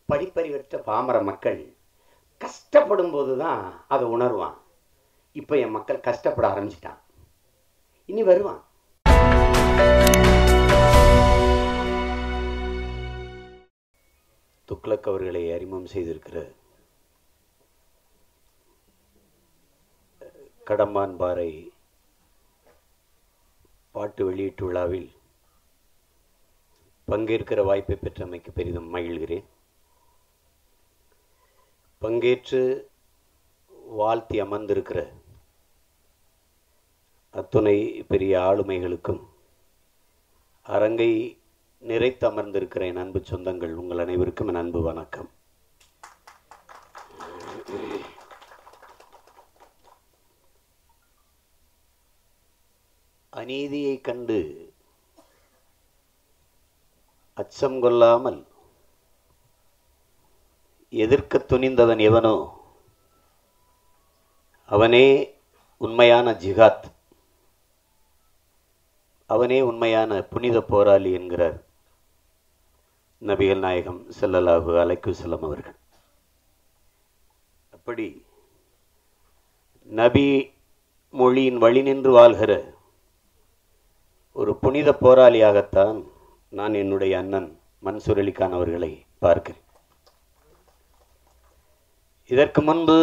படிப்பறிவற்ற பாமர மக்கள் கஷ்டப்படும் போதுதான் அதை உணர்வான். இப்ப என் மக்கள் கஷ்டப்பட ஆரம்பிச்சிட்டான், இனி வருவான். துக்ளக் அவர்களை அறிமுகம் செய்திருக்கிற கடம்பான்பாறை பாட்டு வெளியீட்டு விழாவில் பங்கேற்கிற வாய்ப்பை பெற்றமைக்கு பெரிதும் மகிழ்கிறேன். பங்கேற்று வாழ்த்தி அமர்ந்திருக்கிற அத்துணை பெரிய ஆளுமைகளுக்கும், அரங்கை நிறைத்து அமர்ந்திருக்கிற என் அன்பு சொந்தங்கள், உங்கள் அனைவருக்கும் என் அன்பு வணக்கம். அநீதியை கண்டு அச்சம் கொள்ளாமல் எதிர்க்க துணிந்தவன் எவனோ அவனே உண்மையான ஜிஹாத், அவனே உண்மையான புனித போராளி என்கிறார் நபிகள் நாயகம் ஸல்லல்லாஹு அலைஹி வஸல்லம் அவர்கள். அப்படி நபி மொழியின் வழி நின்று வாழ்கிற ஒரு புனித போராளியாகத்தான் நான் என்னுடைய அண்ணன் மன்சூர் அலிகான் அவர்களை பார்க்கிறேன். இதற்கு முன்பு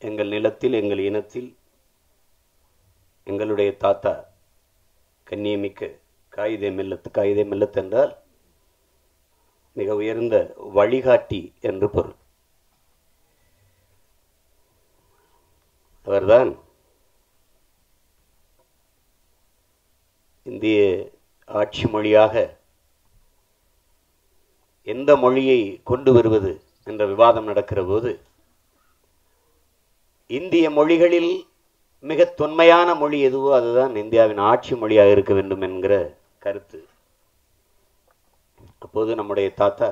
எங்கள் நிலத்தில், எங்கள் இனத்தில் எங்களுடைய தாத்தா கண்ணியமிக்க காயிதே மில்லத், காயிதே மில்லத் என்றால் மிக உயர்ந்த வழிகாட்டி என்று பொருள். அவர்தான் இந்திய ஆட்சி மொழியாக எந்த மொழியை கொண்டு வருவது என்ற விவாதம் நடக்கிற போது, இந்திய மொழிகளில் மிக தொன்மையான மொழி எதுவோ அதுதான் இந்தியாவின் ஆட்சி மொழியாக இருக்க வேண்டும் என்கிற கருத்து. அப்போது நம்முடைய தாத்தா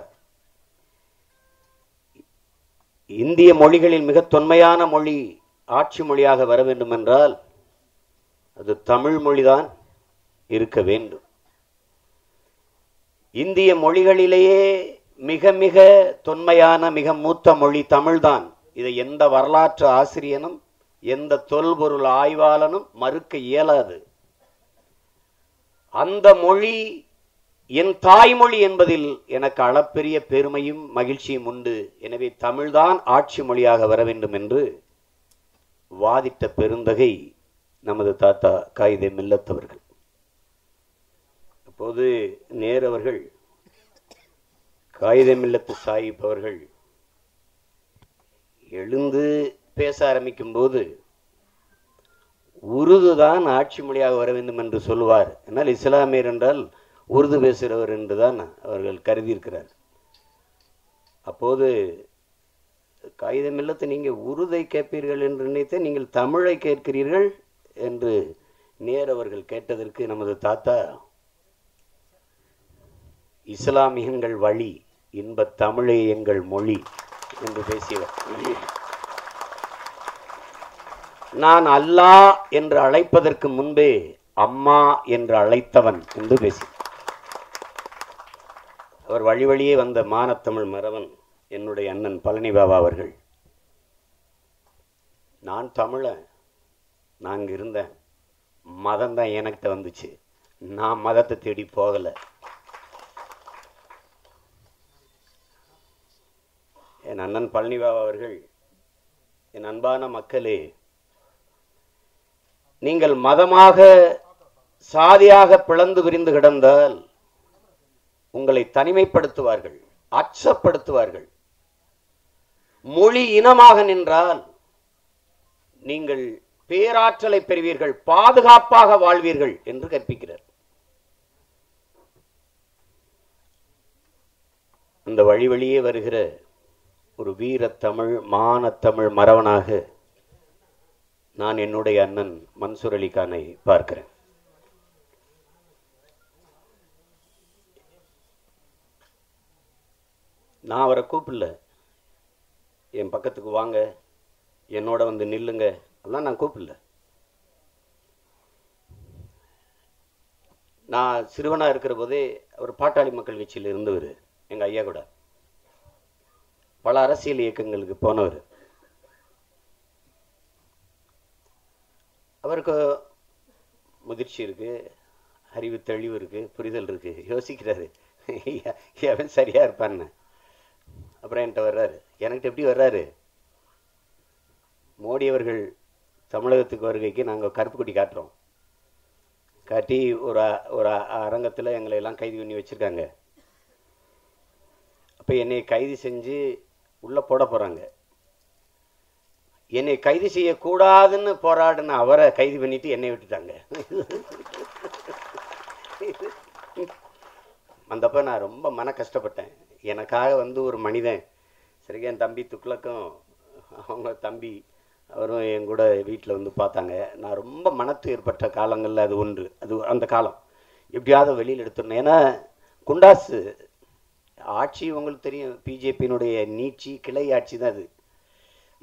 இந்திய மொழிகளில் மிக தொன்மையான மொழி ஆட்சி மொழியாக வர வேண்டும் என்றால் அது தமிழ் மொழிதான் இருக்க வேண்டும். இந்திய மொழிகளிலேயே மிக மிக தொன்மையான மிக மூத்த மொழி தமிழ்தான். இதை எந்த வரலாற்று ஆசிரியனும் எந்த தொல்பொருள் ஆய்வாளனும் மறுக்க இயலாது. அந்த மொழி என் தாய்மொழி என்பதில் எனக்கு அளப்பெரிய பெருமையும் மகிழ்ச்சியும் உண்டு. எனவே தமிழ்தான் ஆட்சி மொழியாக வர வேண்டும் என்று வாதிட்ட பெருந்தகை நமது தாத்தா காயிதே மில்லத் அவர்கள். அப்போது நேரு அவர்கள், காயிதே மில்லத் சாஹிப் அவர்கள் எழுந்து பேச ஆரம்பிக்கும் போது உருது தான் ஆட்சி மொழியாக வர வேண்டும் என்று சொல்லுவார். ஆனால் இஸ்லாமியர் என்றால் உருது பேசுகிறவர் என்றுதான் அவர்கள் கருதியிருக்கிறார். அப்போது காயிதே மில்லத், நீங்கள் உருதை கேட்பீர்கள் என்று நினைத்த நீங்கள் தமிழை கேட்கிறீர்கள் என்று நேரு அவர்கள் கேட்டதற்கு நமது தாத்தா, இஸ்லாமியங்கள் வழி, இன்ப தமிழே எங்கள் மொழி என்று பேசியவர். நான் அல்லாஹ் என்று அழைப்பதற்கு முன்பே அம்மா என்று அழைத்தவன் என்று பேசி, அவர் வழி வழியே வந்த மானத்தமிழ் மறவன் என்னுடைய அண்ணன் பழனி பாபா அவர்கள், நான் தமிழன், நான் இருந்தேன், மதம் தான் எனக்கிட்ட வந்துச்சு, நான் மதத்தை தேடி போகல. என் அண்ணன் பழனி பாபா அவர்கள், என் அன்பான மக்களே, நீங்கள் மதமாக சாதியாக பிளந்து விரிந்து கிடந்தால் உங்களை தனிமைப்படுத்துவார்கள், அச்சப்படுத்துவார்கள். மொழி இனமாக நின்றால் நீங்கள் பேராற்றலை பெறுவீர்கள், பாதுகாப்பாக வாழ்வீர்கள் என்று கற்பிக்கிறார். அந்த வழி வழியே வருகிற ஒரு வீரத்தமிழ் மானத்தமிழ் மறவனாக நான் என்னுடைய அண்ணன் மன்சூர் அலிகானை பார்க்கிறேன். நான் அவரை கூப்பிடல, என் பக்கத்துக்கு வாங்க, என்னோட வந்து நில்லுங்க, அதெல்லாம் நான் கூப்பிடல. நான் சிறுவனா இருக்கிற போதே அவர் பாட்டாளி மக்கள் கட்சியில் இருந்தவர். எங்க ஐயா கூட பல அரசியல் இயக்கங்களுக்கு போனவர். அவருக்கு முதிர்ச்சி இருக்கு, அறிவு தெளிவு இருக்கு, புரிதல் இருக்கு. யோசிக்கிறாரு அவன் சரியா இருப்பான்னு. அப்புறம் என்கிட்ட வர்றாரு. எனக்கு எப்படி வர்றாரு, மோடி அவர்கள் தமிழகத்துக்கு வருகைக்கு நாங்கள் கருப்பு கொடி காட்டுறோம். காட்டி ஒரு அரங்கத்தில் எங்களை எல்லாம் கைது பண்ணி வச்சிருக்காங்க. அப்போ என்னை கைது செஞ்சு உள்ள போட போறாங்க. என்னை கைது செய்யக்கூடாதுன்னு போராடின அவரை கைது பண்ணிட்டு என்னை விட்டுட்டாங்க. அந்தப்ப நான் ரொம்ப மன கஷ்டப்பட்டேன். எனக்காக ஒரு மனிதன், சரிங்க, என் தம்பி துக்ளக்கும் அவங்க தம்பி அவரும் என் கூட வீட்டில் பார்த்தாங்க. நான் ரொம்ப மனத்து ஏற்பட்ட காலங்களில் அது ஒன்று. அது அந்த காலம் எப்படியாவது வெளியில் எடுத்துடணும். ஏன்னா குண்டாசு ஆட்சி உங்களுக்கு தெரியும், பிஜேபியினுடைய நீட்சி கிளை ஆட்சி தான் அது.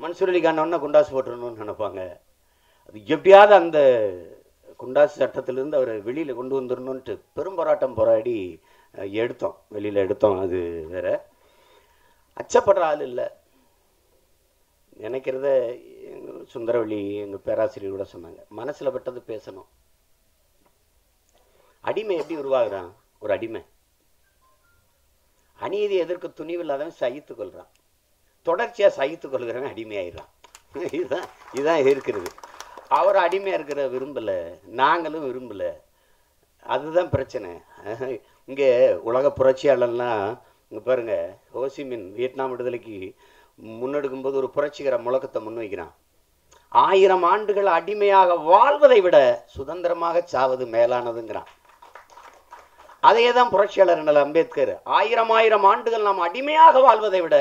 மன்சூர் அலிகான குண்டாசு போட்டுடணும்னு நினைப்பாங்க. அது எப்படியாவது அந்த குண்டாசு சட்டத்திலிருந்து அவரை வெளியில் கொண்டு வந்துடணும்ன்ட்டு பெரும் போராட்டம் போராடி எடுத்தோம், வெளியில் எடுத்தோம். அது வேற. அச்சப்படுற ஆள் இல்லை நினைக்கிறத சுந்தரவள்ளி எங்கள் பேராசிரியர் கூட சொன்னாங்க. மனசில் பட்டது பேசணும். அடிமை எப்படி உருவாகுறான்? ஒரு அடிமை அநீதி எதற்கு துணிவில்லாதவன் சகித்து கொள்றான். தொடர்ச்சியாக சகித்து கொள்கிறவன் அடிமையாயிடுறான். இதுதான் இருக்கிறது. அவர் அடிமையாக இருக்கிற விரும்பலை, நாங்களும் விரும்பலை. அதுதான் பிரச்சனை. இங்கே உலக புரட்சியாளர்லாம் இங்கே பாருங்க, ஹோசிமின் வியட்நாம் விடுதலைக்கு முன்னெடுக்கும்போது ஒரு புரட்சிகர முழக்கத்தை முன்வைக்கிறான். 1000 ஆண்டுகள் அடிமையாக வாழ்வதை விட சுதந்திரமாக சாவது மேலானதுங்கிறான். அதையே தான் புரட்சியாளர் அண்ணல் அம்பேத்கர் 1000 ஆண்டுகள் நாம் அடிமையாக வாழ்வதை விட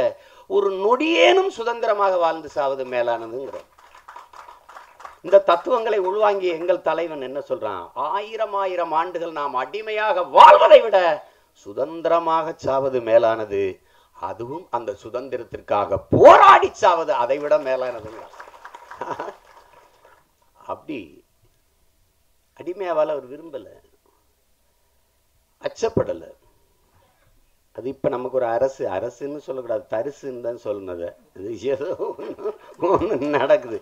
ஒரு நொடியேனும் சுதந்திரமாக வாழ்ந்து சாவது மேலானதுங்கிறார். இந்த தத்துவங்களை உள்வாங்கிய எங்கள் தலைவன் என்ன சொல்றான்? 1000 ஆண்டுகள் நாம் அடிமையாக வாழ்வதை விட சுதந்திரமாக சாவது மேலானது, அதுவும் அந்த சுதந்திரத்திற்காக போராடி சாவது அதை விட மேலானதுங்கிறான். அப்படி அடிமையாவால் அவர் விரும்பல, அச்சப்படல. அது இப்ப நமக்கு ஒரு அரசுன்னு சொல்லக்கூடாது, தரிசுன்னு தான் சொல்லணும். அது ஏதோ ஒன்று நடக்குது.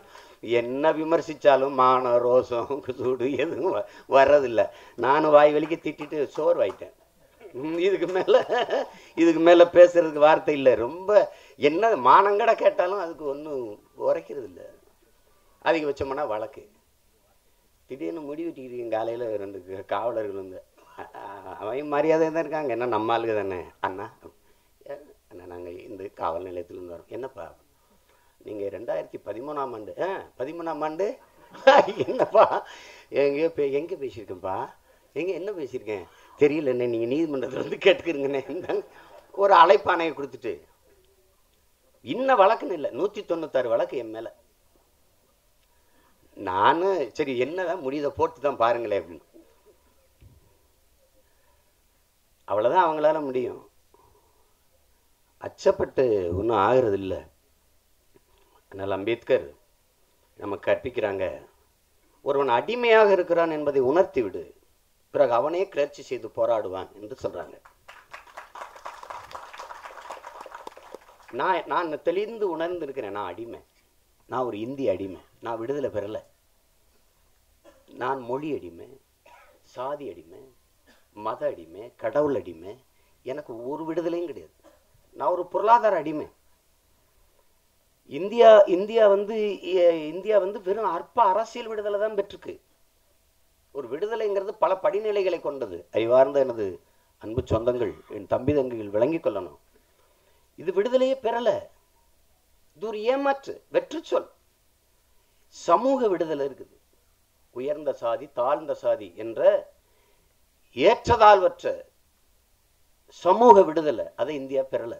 என்ன விமர்சிச்சாலும் மான ரோசம் சூடு எதுவும் வர்றதில்லை. நானும் வாய் வலிக்கு திட்டிட்டு சோர்வாயிட்டேன். இதுக்கு மேல பேசுறதுக்கு வார்த்தை இல்லை. ரொம்ப என்ன மானங்கட கேட்டாலும் அதுக்கு ஒன்றும் உரைக்கிறது இல்லை. அதிகபட்சமான வழக்கு. திடீர்னு முடிவெட்டிக்கிறீங்க. காலையில் 2 காவலர்கள் அவன் மரியாதை தான் இருக்காங்க. என்ன நம்ம ஆளுங்க தானே. அண்ணா அண்ணா நாங்கள் இந்த காவல் நிலையத்திலேருந்து வரோம். என்னப்பா நீங்கள் 2013ஆம் ஆண்டு 13ஆம் ஆண்டு என்னப்பா எங்கே பேசியிருக்கேன்ப்பா? என்ன பேசியிருக்கேன் தெரியல என்ன, நீங்கள் நீதிமன்றத்தில் கேட்டுக்கிறீங்கண்ணே. ஒரு அழைப்பானையை கொடுத்துட்டு இன்னும் வழக்குன்னு இல்லை, 196 வழக்கு என் மேலே. நானும் சரி என்னதான் முடியதை போட்டு தான் பாருங்களேன் அப்படின்னு. அவ்வளோதான் அவங்களால முடியும். அச்சப்பட்டு ஒன்றும் ஆகிறது இல்லை. அதனால் அம்பேத்கர் நமக்கு கற்பிக்கிறாங்க, ஒருவன் அடிமையாக இருக்கிறான் என்பதை உணர்த்தி விடு, பிறகு அவனே கிளர்ச்சி செய்து போராடுவான் என்று சொல்றாங்க. நான் தெளிந்து உணர்ந்து இருக்கிறேன். நான் அடிமை, நான் ஒரு இந்திய அடிமை. நான் விடுதலை பெறலை. நான் மொழி அடிமை, சாதி அடிமை, மத அடிமை, கடவுள் அடிமை. எனக்கு ஒரு விடுதலையும் கிடையாது. நான் ஒரு பொருளாதார அடிமை. இந்தியா வந்து வெறும் அற்ப அரசியல் விடுதலை தான் பெற்றிருக்கு. ஒரு விடுதலைங்கிறது பல படிநிலைகளை கொண்டது. அறிவார்ந்த எனது அன்பு சொந்தங்கள், என் தம்பி தங்கைகள் விளங்கிக் கொள்ளணும். இது விடுதலையே பெறல. இது ஒரு ஏமாற்று, வெற்றி சொல். சமூக விடுதலை இருக்குது. உயர்ந்த சாதி தாழ்ந்த சாதி என்ற ஏற்றதாழ்வற்ற சமூக விடுதலை அதை இந்தியா பெறல.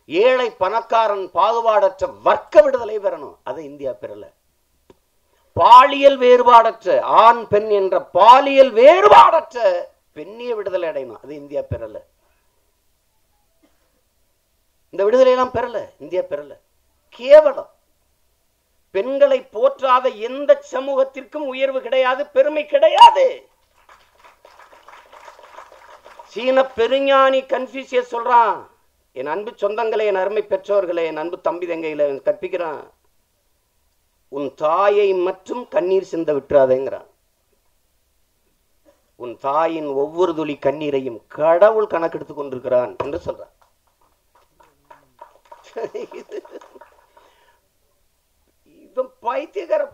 ஏழை பணக்காரன் பாகுபாடற்ற வர்க்க விடுதலை பெறணும், அதை இந்தியா பெறல. பாலியல் வேறுபாடற்ற ஆண் பெண் என்ற பாலியல் வேறுபாடற்ற பெண்ணிய விடுதலை அடையணும், அது இந்தியா பெறல. இந்த விடுதலை எல்லாம் பெறல, இந்தியா பெறல. கேவலம் பெண்களை போற்றாத எந்த சமூகத்திற்கும் உயர்வு கிடையாது, பெருமை கிடையாது. சீன பெருஞானி கன்ஃபியூசியஸ் சொல்றான், என் அன்பு சொந்தங்களே, என் அருமை பெற்றோர்களே, என் அன்பு தம்பி தங்கையில கற்பிக்கிறான், உன் தாயை மற்றும் கண்ணீர் சிந்த விட்டுறாதேங்கிறான். உன் தாயின் ஒவ்வொரு துளி கண்ணீரையும் கடவுள் கணக்கெடுத்துக் கொண்டிருக்கிறான் என்று சொல்றான். இவன் பைத்தியக்கார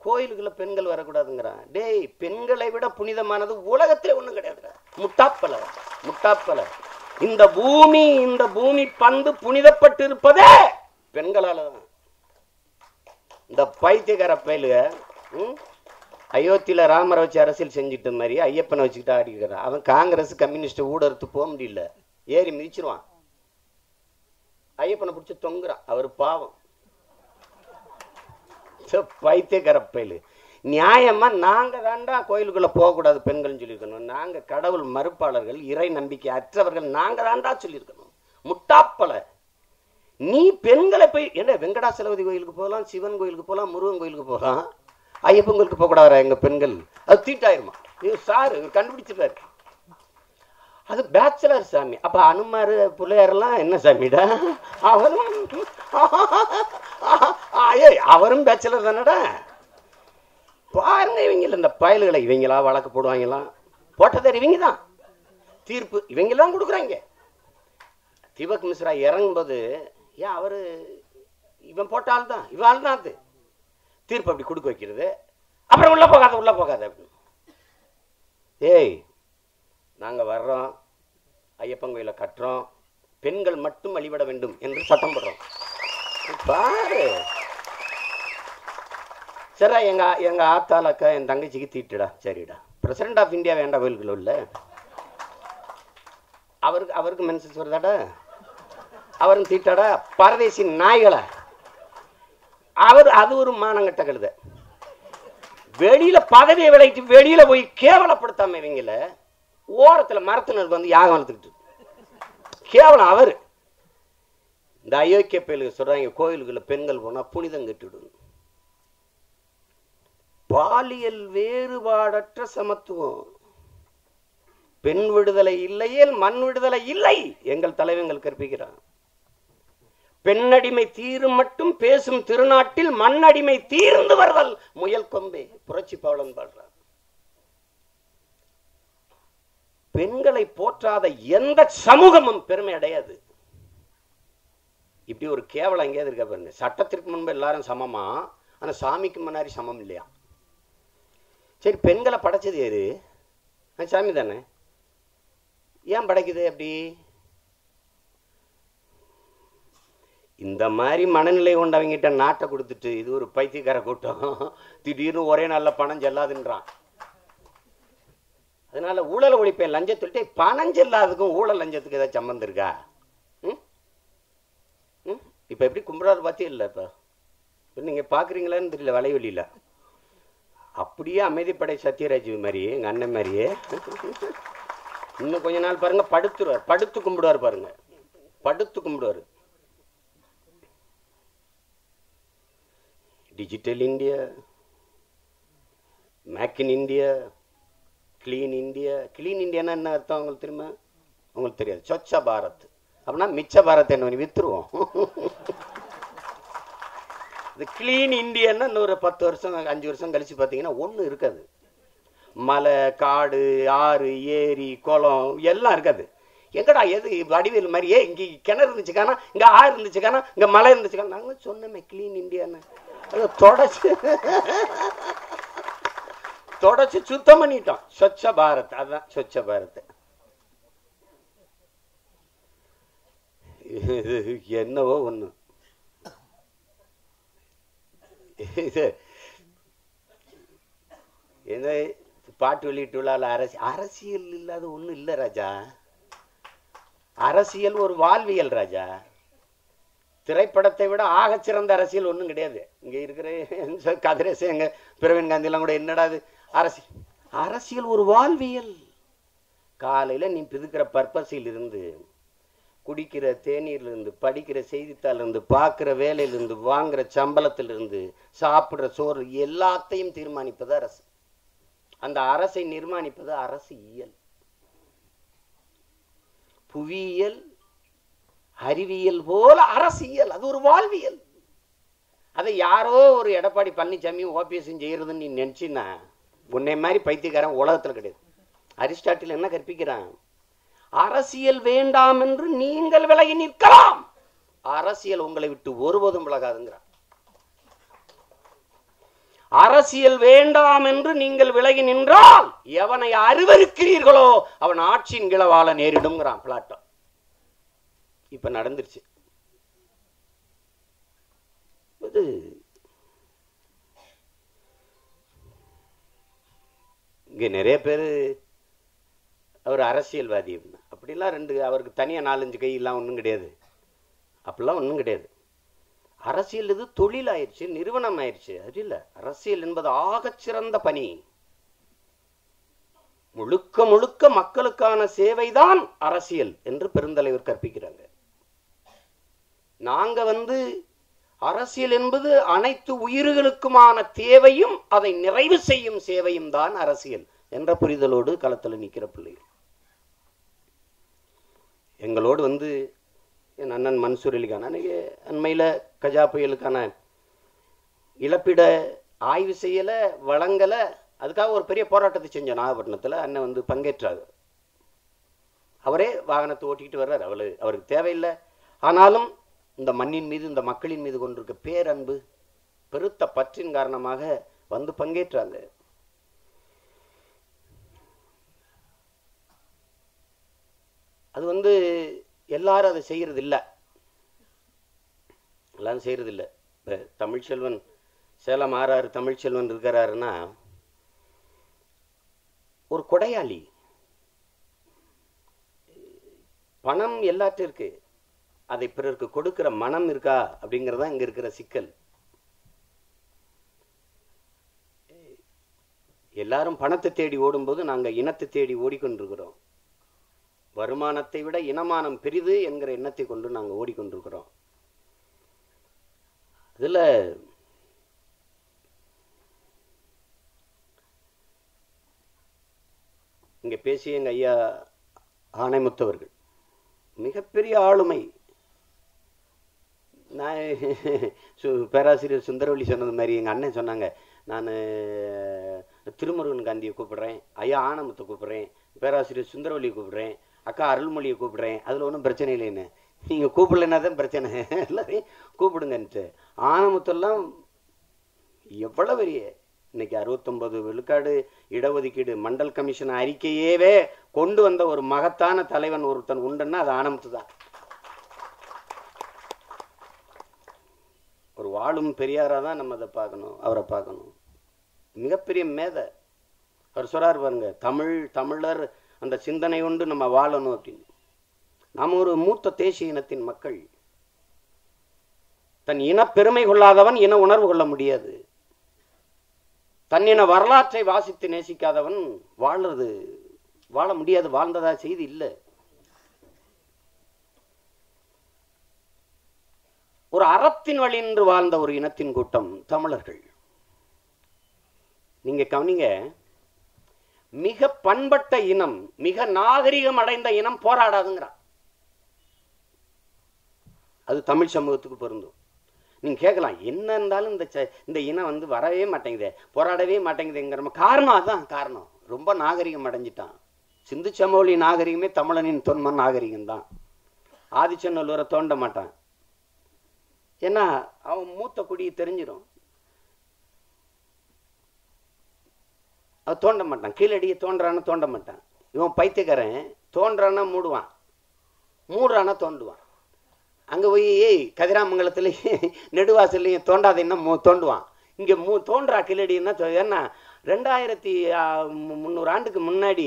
கோயிலுக்குள்ள பெண்கள் வரக்கூடாதுங்கிறான். டேய், பெண்களை விட புனிதமானது உலகத்திலே ஒண்ணும் கிடையாதுடா. முட்டாப்பல. இந்த பூமி பந்து புனிதப்பட்டு இருப்பதே பெண்களால தான். இந்த பைத்தியக்கார பயலுக அயோத்தியில ராமரை வச்சு அரசியல் செஞ்சுட்ட மாதிரி ஐயப்பனை வச்சுக்கிட்டு ஆடிக்கிறான். அவன் காங்கிரஸ் கம்யூனிஸ்ட் ஊடறுத்து போக முடியல, ஏறி மிதிச்சிருவான். ஐயப்பனை பிடிச்சி தொங்குறான். அவர் பாவம். பைத்தியக்கார பயலு. நியாயமா நாங்க தாண்டா கோயிலுக்குள்ள போகக்கூடாது பெண்கள் சொல்லியிருக்கணும். நாங்க கடவுள் மறுப்பாளர்கள், இறை நம்பிக்கை அற்றவர்கள், நாங்க தாண்டா சொல்லியிருக்கணும். முட்டாப்பல. நீ பெண்களை போய் என்ன வெங்கடாசலபதி கோயிலுக்கு போகலாம், சிவன் கோயிலுக்கு போகலாம், முருகன் கோயிலுக்கு போகலாம், ஐயப்பன் கோயிலுக்கு போக கூடாதா எங்க பெண்கள்? அது தீட்டாயிருமா? சாரு கண்டுபிடிச்சிருக்காரு. அது பேச்சுலர் சாமி. அப்ப அனுமாரு பிள்ளையாரெல்லாம் என்ன சாமிடா? அவரும் பேச்சுலர் தானடா. பாருங்க இவங்கள இந்த பயல்களை. இவங்களா வழக்கு போடுவாங்களாம், போட்டதே இவங்க தான். தீர்ப்பு இவங்க தான் கொடுக்குறாங்க. தீபக் மிஸ்ரா இறங்கும்போது ஏன் அவரு இவன் போட்டால்தான் இவாள் தான் அது தீர்ப்பு அப்படி கொடுக்க வைக்கிறது. அப்புறம் உள்ள போகாத அப்படின்னு. ஏய், நாங்க வர்றோம், ஐயப்பன் கோயில கட்டுறோம், பெண்கள் மட்டும் வழிபட வேண்டும் என்று சட்டம் போடுறோம். பாரு சரி, எங்க ஆத்தாள் அக்கா என் தங்கச்சிக்கு தீட்டுடா. சரிடா, பிரசிடென்ட் ஆஃப் இந்தியா வேண்டாம் கோயிலுக்குள்ள உள்ள அவருக்கு மென்சஸ் வருதாடா, அவரும் தீட்டாடா. பரதேசி நாய்களை அது ஒரு மானங்கட்ட கழுத. வெளியில பதவியை விளைவிட்டு வெளியில போய் கேவலப்படுத்தாம இவங்கள ஓரத்துல மரத்தினருக்கு வந்து யாகம் வளர்த்துக்கிட்டு கேவலம். அவரு இந்த அயோக்கிய பயலுக்கு சொல்றாங்க கோயிலுக்குள்ள பெண்கள் போனா புனிதம் கெட்டுடும். பாலியல் வேறுபாடற்ற சமத்துவம். பெண் விடுதலை இல்லையே மண் விடுதலை இல்லை எங்கள் தலைவங்கள் கற்பிக்கிறான். பெண்ணடிமை தீரும் மட்டும் பேசும் திருநாட்டில் மண்ணடிமை தீர்ந்து வருதல் முயல் கொம்பே. புரட்சி பாவலன் பாடுறார். பெண்களை போற்றாத எந்த சமூகமும் பெருமை அடையாது. இப்படி ஒரு கேவலம் எங்கேயாவது இருக்க பாருங்க. சட்டத்திற்கு முன்பு எல்லாரும் சமமா, ஆனா சாமிக்கு முன்னாடி சமம் இல்லையா? சரி, பெண்களை படைச்சது யாரு? சாமி தானே. ஏன் படைக்குது அப்படி? இந்த மாதிரி மனநிலை கொண்டவங்கிட்ட நாட்டை கொடுத்துட்டு இது ஒரு பைத்தியக்கார கூட்டம் திடீர்னு ஒரே நல்ல பணம் செல்லாதுன்றான். அதனால ஊழல் ஒழிப்பேன் லஞ்சத்தை பணம் செல்லாதுக்கும் ஊழல் லஞ்சத்துக்கு ஏதாவது சம்பந்தம் இருக்கா? இப்ப எப்படி கும்பிடாத பார்த்தே இல்லை. இப்ப நீங்க பாக்குறீங்களான்னு தெரியல. வலைவெளியில அப்படியே அமைதிப்படை சத்யராஜ் மாதிரியே எங்க அண்ணன் மாதிரியே இன்னும் கொஞ்ச நாள் பாருங்க படுத்துருவார். படுத்து கும்பிடுவார் பாருங்க, படுத்து கும்பிடுவார். Digital India, make in India, clean India. Clean இந்தியானா என்ன அர்த்தம் உங்களுக்கு தெரியுமா? உங்களுக்கு தெரியாது. சொச்ச பாரத் அப்படின்னா மிச்ச பாரத் என்ன வித்துருவோம். இது கிளீன் இந்தியான்னா இன்னொரு 10 வருஷம் 5 வருஷம் கழிச்சு பார்த்தீங்கன்னா ஒன்றும் இருக்காது. மலை, காடு, ஆறு, ஏரி, குளம் எல்லாம் இருக்காது. எங்கடா எது வடிவேல் மாதிரியே இங்கே கிணறு இருந்துச்சுக்கானா, இங்கே ஆறு இருந்துச்சுக்கானா, இங்கே மலை இருந்துச்சுக்கானா. நாங்கள் சொன்னோமே கிளீன் இந்தியான்னு. தொடச்சு சுத்தம் பண்ணிட்டோம். ஸ்வச்ச பாரத், அதுதான் ஸ்வச்ச பாரத். என்னவோ ஒண்ணு. என்ன பாட்டு வெளியிட்டு விழால அரசியல் இல்லாத ஒண்ணும் இல்ல ராஜா. அரசியல் ஒரு வாழ்வியல் ராஜா. திரைப்படத்தை விட ஆகச்சிறந்த அரசியல் ஒன்றும் கிடையாது. இங்க இருக்கிற கதிரேசன் எங்க பிரவீன் காந்தி எல்லாம் கூட என்னடா அரசியல் ஒரு வாழ்வியல். காலையில நீ பிதுக்கிற பர்பஸில் இருந்து, குடிக்கிற தேநீர்ல இருந்து, படிக்கிற செய்தித்தாள் இருந்து, பார்க்கிற வேலையிலிருந்து, வாங்குற சம்பளத்திலிருந்து, சாப்பிடுற சோறு எல்லாத்தையும் தீர்மானிப்பது அரசு. அந்த அரசை நிர்மாணிப்பது அரசியல். புவியியல், அறிவியல் போல அரசியல். அது ஒரு வாழ்வியல். அதை யாரோ ஒரு எடப்பாடி பழனிசாமி ஓபிஎஸ் செய்யறதுன்னு நீ நினைச்சின்னா உன்னை மாதிரி பைத்தியக்காரன் உலகத்தில் கிடையாது. அரிஸ்டாட்டில் என்ன கற்பிக்கிறான்? அரசியல் வேண்டாம் என்று நீங்கள் விலகி நிற்கலாம், அரசியல் உங்களை விட்டு ஒருபோதும் விலகாதுங்கிறான். அரசியல் வேண்டாம் என்று நீங்கள் விலகி நின்றால் எவனை அருவருக்கிறீர்களோ அவன் ஆட்சியின் கீழ வாழ நேரிடுங்கிறான் பிளாட்டோ. இப்ப நடந்துருச்சு. இங்க நிறைய பேரு அவர் அரசியல்வாதி அப்படிலாம் அவருக்கு தனியா 4-5 கையெல்லாம் ஒன்றும் கிடையாது. அப்படிலாம் ஒன்றும் கிடையாது. அரசியல் இது தொழில் ஆயிடுச்சு, நிறுவனம் ஆயிடுச்சு. அது இல்லை. அரசியல் என்பது ஆகச்சிறந்த பணி. முழுக்க முழுக்க மக்களுக்கான சேவைதான் அரசியல் என்று பெருந்தலைவர் கற்பிக்கிறாங்க. நாங்க அரசியல் என்பது அனைத்து உயிர்களுக்குமான தேவையும் அதை நிறைவு செய்யும் சேவையும் தான் அரசியல் என்ற புரிதலோடு களத்தில் நிற்கிற பிள்ளைகள். எங்களோடு என் அண்ணன் மன்சூர் அலிகான் அன்னைக்கு அண்மையில் கஜா புயலுக்கான இழப்பீட ஆய்வு செய்யலை, வழங்கலை. அதுக்காக ஒரு பெரிய போராட்டத்தை செஞ்சோம் நாகப்பட்டினத்தில். அண்ணன் பங்கேற்றார். அவரே வாகனத்தை ஓட்டிக்கிட்டு வர்றார். அவருக்கு தேவையில்லை. ஆனாலும் இந்த மண்ணின் மீது, இந்த மக்களின் மீது கொண்டிருக்க பேரன்பு, பெருத்த பற்றின் காரணமாக பங்கேற்றாங்க. அது எல்லாரும் அதை செய்யறது இல்லை. எல்லாரும் செய்யறது இல்லை. இப்போ தமிழ்ச்செல்வன் சேலம் ஆறாறு தமிழ்ச்செல்வன் இருக்கிறாருன்னா ஒரு கொடையாளி. பணம் எல்லாத்தையும் இருக்கு, அதை பிறருக்கு கொடுக்கிற மனம் இருக்கா அப்படிங்கிறதா இங்க இருக்கிற சிக்கல். எல்லாரும் பணத்தை தேடி ஓடும்போது நாங்க இனத்தை தேடி ஓடிக்கொண்டிருக்கிறோம். வருமானத்தை விட இனமானம் பெரிது என்கிற எண்ணத்தை கொண்டு நாங்கள் ஓடிக்கொண்டிருக்கிறோம். இதுல இங்க பேசிய எங்க ஐயா ஆணைமுத்தவர்கள் மிகப்பெரிய ஆளுமை. நான் பேராசிரியர் சுந்தரவல்லி சொன்னது மாதிரி எங்க அண்ணன் சொன்னாங்க, நான் திருமுருகன் காந்தியை கூப்பிடுறேன், ஐயா ஆனமுத்தை கூப்பிடுறேன், பேராசிரியர் சுந்தரவல்லியை கூப்பிடுறேன், அக்கா அருள்மொழியை கூப்பிடுறேன், அதில் ஒன்றும் பிரச்சனை இல்லைன்னு. நீங்கள் கூப்பிடலன்னா தான் பிரச்சனை, எல்லாரையும் கூப்பிடுங்கன்ட்டு. ஆனமுத்தெல்லாம் எவ்வளோ பெரிய இன்னைக்கு 69 விழுக்காடு இடஒதுக்கீடு மண்டல் கமிஷன் அறிக்கையவே கொண்டு வந்த ஒரு மகத்தான தலைவன் ஒருத்தன் உண்டுன்னா அது ஆனமுத்து தான். ஒரு வாழும் பெரியாரா தான் நம்ம அதை பார்க்கணும், அவரை பார்க்கணும். மிகப்பெரிய மேதை. அவர் சொல்றாரு பாருங்க, தமிழர் அந்த சிந்தனை கொண்டு நம்ம வாழணும் அப்படின்னு. நாம் ஒரு மூத்த தேசிய இனத்தின் மக்கள். தன் இன பெருமை கொள்ளாதவன் இன உணர்வு கொள்ள முடியாது. தன்னின வரலாற்றை வாசித்து நேசிக்காதவன் வாழ முடியாது. வாழ்ந்ததா செய்தி இல்லை. ஒரு அறத்தின் வழி நின்று வாழ்ந்த ஒரு இனத்தின் கூட்டம் தமிழர்கள். நீங்க கவனிங்க, மிக பண்பட்ட இனம், மிக நாகரிகம் அடைந்த இனம் போராடாதுங்கிறான். அது தமிழ் சமூகத்துக்கு பொருந்தும். நீங்க கேட்கலாம், என்ன இருந்தாலும் இந்த இனம் வரவே மாட்டேங்குது, போராடவே மாட்டேங்குதுங்கிற காரணம் அதான் காரணம். ரொம்ப நாகரிகம் அடைஞ்சிட்டான். சிந்து சமவெளி நாகரிகமே தமிழனின் தொன்ம நாகரிகம் தான். ஆதிச்சநல்லூரை தோண்ட மாட்டான். ஏன்னா அவன் மூத்த குடியை தெரிஞ்சிடும். அவன் தோண்ட மாட்டான். கீழடியை தோன்றான தோண்ட மாட்டான். இவன் பைத்தியக்காரன் தோன்றானா மூடுவான், மூடுறானா தோண்டுவான். அங்கே போய் கதிராமங்கலத்துலேயும் நெடுவாசல்லையும் தோண்டாதேன்னா தோண்டுவான். இங்கே தோன்றா கிளடின்னா. ஏன்னா 2300 ஆண்டுக்கு முன்னாடி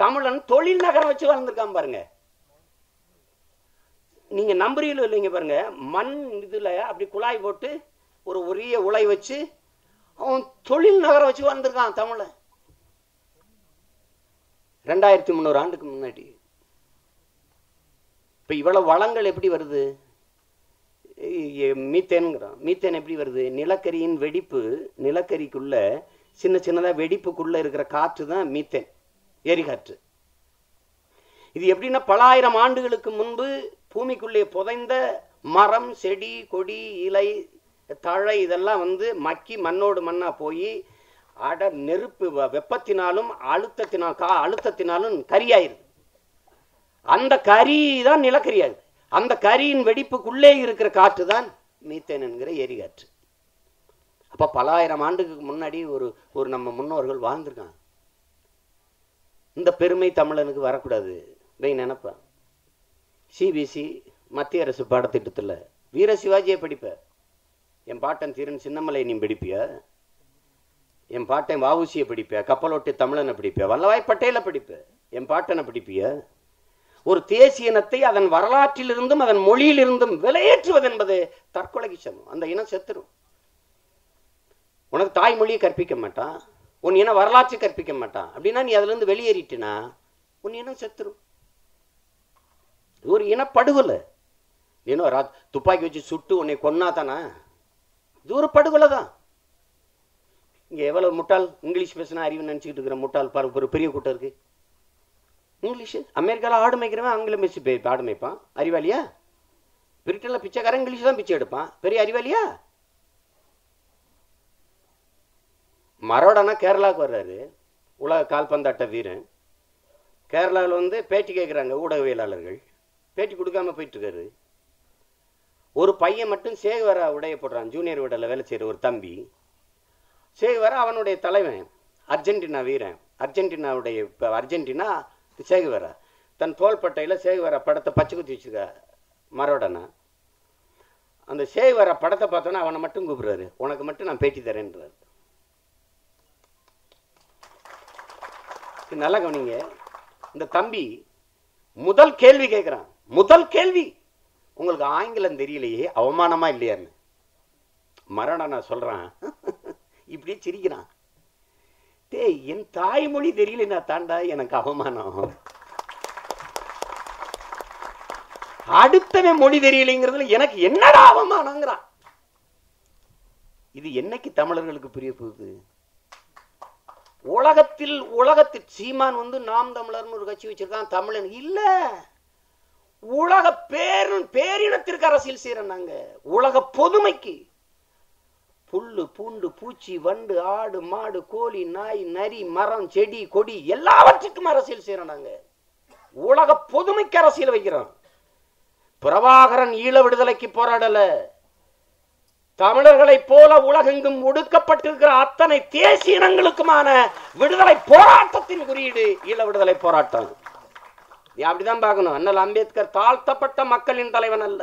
தமிழன் தொழில் நகரம் வச்சு வாழ்ந்துருக்கான் பாருங்க. நீங்க நம்புறீங்களோ இல்லைங்க பாருங்க, மண் இதுல அப்படி குழாய் போட்டு ஒரு உரிய உலை வச்சு அவன் தொழில் நகரம் வச்சு வாழ்ந்துருக்கான் தமிழன் 2300 ஆண்டுக்கு முன்னாடி. இப்ப இவ்வளவு வளங்கள் எப்படி வருது? மீத்தேன்ங்கிறான். மீத்தேன் எப்படி வருது? நிலக்கரியின் வெடிப்பு, நிலக்கரிக்குள்ள சின்ன சின்னதா வெடிப்புக்குள்ள இருக்கிற காற்று தான் மீத்தேன், எரிகாற்று. இது எப்படின்னா பல ஆயிரம் ஆண்டுகளுக்கு முன்பு பூமிக்குள்ளே புதைந்த மரம், செடி, கொடி, இலை, தழை இதெல்லாம் மக்கி மண்ணோடு மண்ணா போய் நெருப்பு வெப்பத்தினாலும் அழுத்தத்தினாலும் கரியாயிருது. அந்த கரி தான் நிலக்கரியாகுது. அந்த கரியின் வெடிப்புக்குள்ளே இருக்கிற காற்று தான் மீத்தேன் என்கிற எரிகாற்று. அப்ப பல ஆயிரம் ஆண்டுக்கு முன்னாடி ஒரு நம்ம முன்னோர்கள் வாழ்ந்திருக்காங்க. இந்த பெருமை தமிழனுக்கு வரக்கூடாது நினைப்பேன். சிபிசி மத்திய அரசு பாடத்திட்டத்தில் வீர சிவாஜியை படிப்ப, என் பாட்டன் தீரன் சின்னமலை நீ படிப்பிய, என் பாட்டன் வஉசியை படிப்ப, கப்பலோட்டி தமிழனை படிப்ப, வல்லபாய் பட்டேலை படிப்ப, என் பாட்டனை படிப்பிய. ஒரு தேசிய இனத்தை அதன் வரலாற்றிலிருந்தும் அதன் மொழியிலிருந்தும் விலையேற்றுவது என்பது தற்கொலைக்கு சமம். அந்த இனம் செத்துரும். உனக்கு தாய்மொழியை கற்பிக்க மாட்டான், உன் இன வரலாற்றை கற்பிக்க மாட்டான். அப்படின்னா நீ அதுல இருந்து வெளியேறிட்டுனா உன் இனம் செத்துரும். ஒரு இனப்படுகொலை. துப்பாக்கி வச்சு சுட்டு உன்னை கொன்னா தானே, இது ஒரு படுகொலை தான். இங்க எவ்வளவு முட்டாள் இங்கிலீஷ் பேசினா அறிவு நினைச்சுக்கிட்டு இருக்கிற முட்டாள் பாருங்க, ஒரு பெரிய கூட்டம் இருக்கு. இங்கிலீஷ் அமெரிக்காவில் ஆடு மேய்க்கிறவன் ஆங்கிலம் பேசி ஆடு மேய்ப்பான், அறிவாளியா? பிரிட்டன்ல பிச்சைக்காரன் இங்கிலீஷ் தான் பிச்சை எடுப்பான், பெரிய அறிவாளியா? மரோடானா கேரளாவுக்கு வர்றாரு, உலக கால்பந்தாட்ட வீரன். கேரளாவில் பேட்டி கேட்குறாங்க ஊடகவியலாளர்கள், பேட்டி கொடுக்காம போயிட்டு இருக்காரு. ஒரு பையன் மட்டும் சேகுவரா உடைய போடுறான், ஜூனியர் விடல வேலை செய்யற ஒரு தம்பி. சேகுவரா அவனுடைய தலைவன், அர்ஜென்டினா வீரன். அர்ஜென்டினா சேகுவரா தன் தோள்பட்டையில சேகுவரா படத்தை பச்சை குத்தி வச்சுக்க மரோடனா. அந்த சேகுவரா படத்தை பார்த்தோன்னா அவனை மட்டும் கூப்பிடுறாரு, உனக்கு மட்டும் நான் பேட்டி தரேன்றாரு. நல்லா கவனிங்க. இந்த தம்பி முதல் கேள்வி கேட்கிறான். முதல் கேள்வி, உங்களுக்கு ஆங்கிலம் தெரியலையே, அவமானமா இல்லையான்னு. மரோடனா சொல்றான், இப்படி சிரிக்கிறான், டேய் என் தாய்மொழி தெரியலனா தாண்டா எனக்கு அவமானம், அடுத்தவன் மொழி தெரியலைங்கிறதுல எனக்கு என்னடா அவமானங்கிறான். இது என்னைக்கு தமிழர்களுக்கு புரிய போகுது? உலகத்தில் சீமான் நாம் தமிழர்னு ஒரு கட்சி வச்சிருக்கான், தமிழன் இல்ல, உலக பேரினத்திற்கு அரசியல் செய்யறாங்க. உலக பொதுமைக்கு புல்லு பூண்டு பூச்சி வண்டு ஆடு மாடு கோழி நாய் நரி மரம் செடி கொடி எல்லாவற்றுக்கும் அரசியல் செய்யறாங்க. உலக பொதுமைக்கு அரசியல் வைக்கிறான். பிரபாகரன் ஈழ விடுதலைக்கு போராடல, தமிழர்களை போல உலகெங்கும் ஒடுக்கப்பட்டிருக்கிற அத்தனை தேசிய இனங்களுக்குமான விடுதலை போராட்டத்தின் குறியீடு ஈழ விடுதலை போராட்டம். நீ அப்படிதான் பார்க்கணும். அண்ணல் அம்பேத்கர் தாழ்த்தப்பட்ட மக்களின் தலைவன் அல்ல.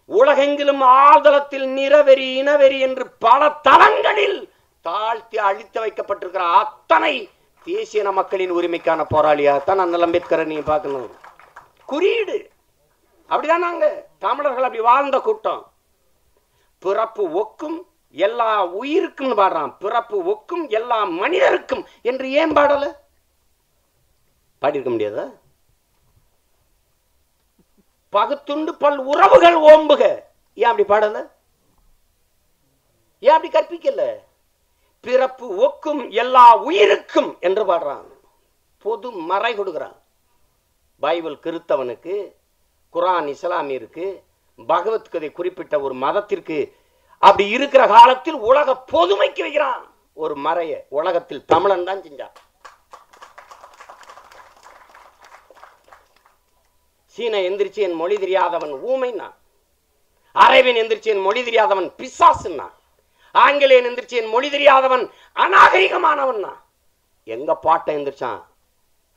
உலகெங்கிலும் ஆழ்தளத்தில் நிறவெறி இனவெறி என்று பல தளங்களில் தாழ்த்தி அழித்து வைக்கப்பட்டிருக்கிற அத்தனை தேசிய இன மக்களின் உரிமைக்கான போராளியாகத்தான் அண்ணல் அம்பேத்கரை நீங்க பார்க்கணும். குறியீடு அப்படிதான். நாங்க தமிழர்கள் அப்படி வாழ்ந்த கூட்டம். பிறப்பு ஒக்கும் எல்லா உயிருக்கும் பாடுறான், பிறப்பு ஒக்கும் எல்லா மனிதருக்கும் என்று ஏன் பாடல? பாடியிருக்க முடியாதா? பகுத்துண்டு பல் உறவுகள் ஓம்புக, ஏன் அப்படி பாடல? ஏன் அப்படி கற்பிக்கல? பிறப்பு ஒக்கும் எல்லா உயிருக்கும் என்று பாடுறான். பொது மறை கொடுக்கிறான். பைபிள் கிறிஸ்தவனுக்கு, குரான் இஸ்லாமியருக்கு, பகவத்கீதை குறிப்பிட்ட ஒரு மதத்திற்கு அப்படி இருக்கிற காலத்தில் உலக பொதுமைக்கு வைக்கிறான் ஒரு மறைய. உலகத்தில் தமிழன் தான் செஞ்சான். சீன எந்திரிச்சு என் மொழி தெரியாதவன் ஊமைன்னா, அரேபியன் எந்திரிச்சு என் மொழி தெரியாதவன் பிசாசுன்னா, ஆங்கிலேயன் எந்திரிச்சு என் மொழி தெரியாதவன் அநாகரிகமானவன்னா. எங்க பாட்டை எந்திரிச்சான்